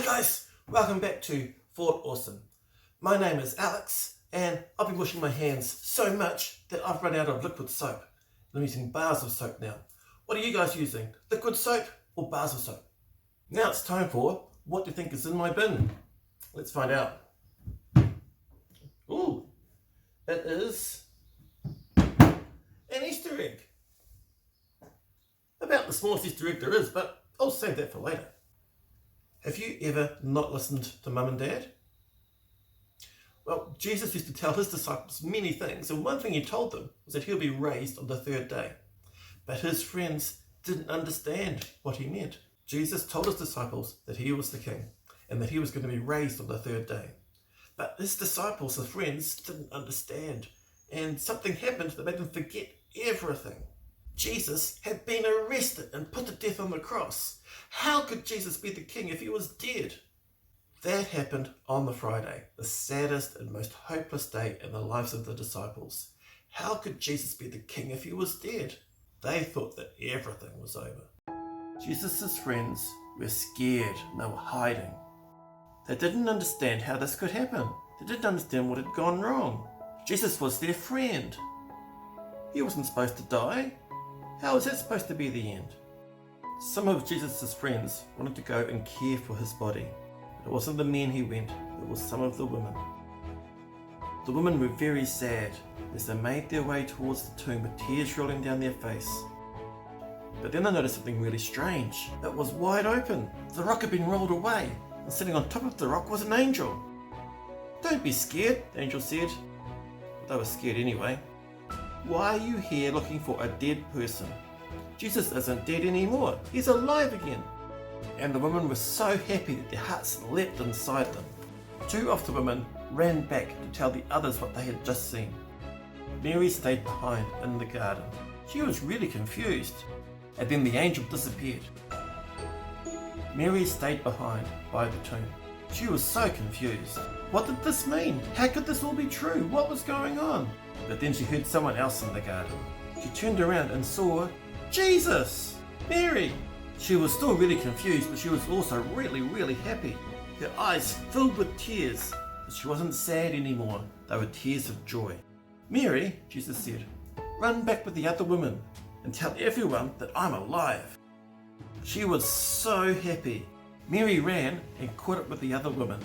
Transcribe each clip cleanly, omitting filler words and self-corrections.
Hi guys, welcome back to Fort Awesome. My name is Alex and I've been washing my hands so much that I've run out of liquid soap. I'm using bars of soap now. What are you guys using? Liquid soap or bars of soap? Now it's time for what do you think is in my bin? Let's find out. Ooh, it is an Easter egg. About the smallest Easter egg there is, but I'll save that for later. Have you ever not listened to Mum and Dad? Well, Jesus used to tell his disciples many things, and one thing he told them was that he'll be raised on the third day. But his friends didn't understand what he meant. Jesus told his disciples that he was the king and that he was going to be raised on the third day. But his disciples, his friends, didn't understand, and something happened that made them forget everything. Jesus had been arrested and put to death on the cross. How could Jesus be the king if he was dead? That happened on the Friday, the saddest and most hopeless day in the lives of the disciples. How could Jesus be the king if he was dead? They thought that everything was over. Jesus' friends were scared and they were hiding. They didn't understand how this could happen. They didn't understand what had gone wrong. Jesus was their friend. He wasn't supposed to die. How was that supposed to be the end? Some of Jesus' friends wanted to go and care for his body. But it wasn't the men he went, it was some of the women. The women were very sad as they made their way towards the tomb with tears rolling down their face. But then they noticed something really strange. It was wide open. The rock had been rolled away, and sitting on top of the rock was an angel. "Don't be scared," the angel said. But they were scared anyway. "Why are you here looking for a dead person? Jesus isn't dead anymore. He's alive again." And the women were so happy that their hearts leapt inside them. Two of the women ran back to tell the others what they had just seen. Mary stayed behind in the garden. She was really confused. And then the angel disappeared. Mary stayed behind by the tomb. She was so confused. What did this mean? How could this all be true? What was going on? But then she heard someone else in the garden. She turned around and saw Jesus! Mary! She was still really confused, but she was also really happy. Her eyes filled with tears, but she wasn't sad anymore. They were tears of joy. "Mary," Jesus said, "run back with the other women and tell everyone that I'm alive." She was so happy. Mary ran and caught up with the other women.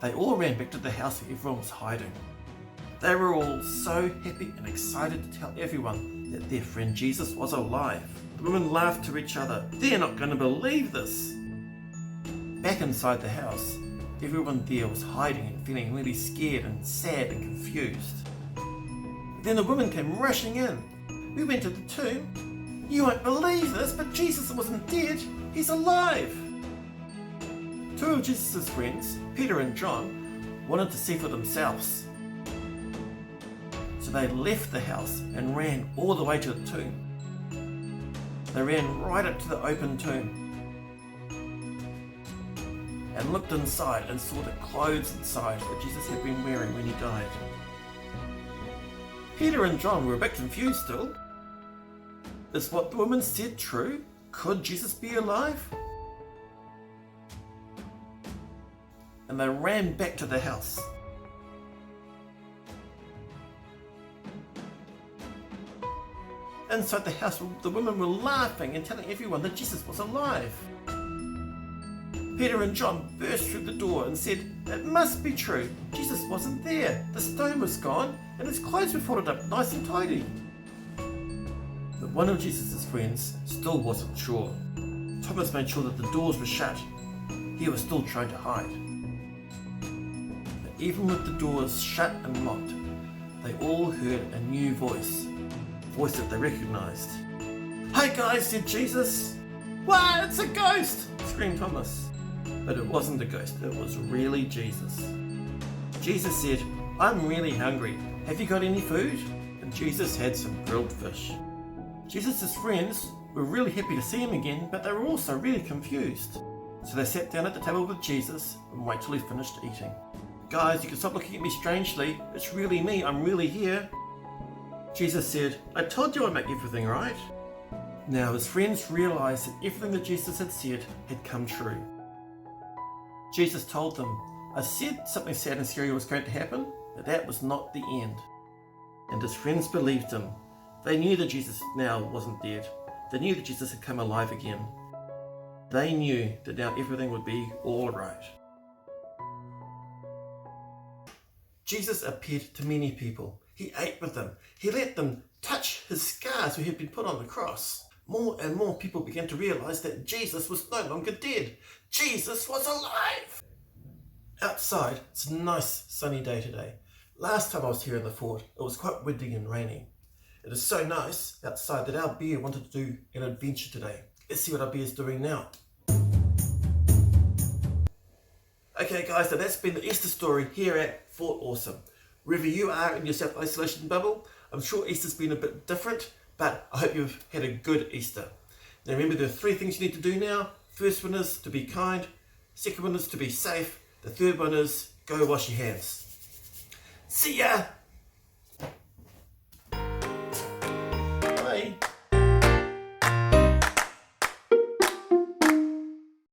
They all ran back to the house where everyone was hiding. They were all so happy and excited to tell everyone that their friend Jesus was alive. The women laughed to each other. "They're not going to believe this." Back inside the house, everyone there was hiding and feeling really scared and sad and confused. Then the women came rushing in. "We went to the tomb. You won't believe this, but Jesus wasn't dead. He's alive." Two of Jesus' friends, Peter and John, wanted to see for themselves. So they left the house and ran all the way to the tomb. They ran right up to the open tomb and looked inside and saw the clothes inside that Jesus had been wearing when he died. Peter and John were a bit confused still. Is what the woman said true? Could Jesus be alive? And they ran back to the house. Inside the house, the women were laughing and telling everyone that Jesus was alive. Peter and John burst through the door and said, "It must be true. Jesus wasn't there. The stone was gone and his clothes were folded up nice and tidy." But one of Jesus' friends still wasn't sure. Thomas made sure that the doors were shut. He was still trying to hide. But even with the doors shut and locked, they all heard a new voice that they recognized. "Hi guys," said Jesus. "What? It's a ghost!" screamed Thomas. But it wasn't a ghost, it was really Jesus. Jesus said, "I'm really hungry. Have you got any food?" And Jesus had some grilled fish. Jesus' friends were really happy to see him again, but they were also really confused. So they sat down at the table with Jesus and waited till he finished eating. "Guys, you can stop looking at me strangely. It's really me. I'm really here." Jesus said, "I told you I'd make everything right." Now his friends realised that everything that Jesus had said had come true. Jesus told them, I said something sad and scary was going to happen, but that was not the end. And his friends believed him. They knew that Jesus now wasn't dead. They knew that Jesus had come alive again. They knew that now everything would be all right. Jesus appeared to many people. He ate with them. He let them touch his scars where he had been put on the cross. More and more people began to realise that Jesus was no longer dead. Jesus was alive! Outside, it's a nice sunny day today. Last time I was here in the fort, it was quite windy and raining. It is so nice outside that our bear wanted to do an adventure today. Let's see what our bear is doing now. Okay guys, so that's been the Easter story here at Fort Awesome. Wherever you are in your self-isolation bubble, I'm sure Easter's been a bit different, but I hope you've had a good Easter. Now remember, there are 3 things you need to do now. First one is to be kind. Second one is to be safe. The third one is go wash your hands. See ya!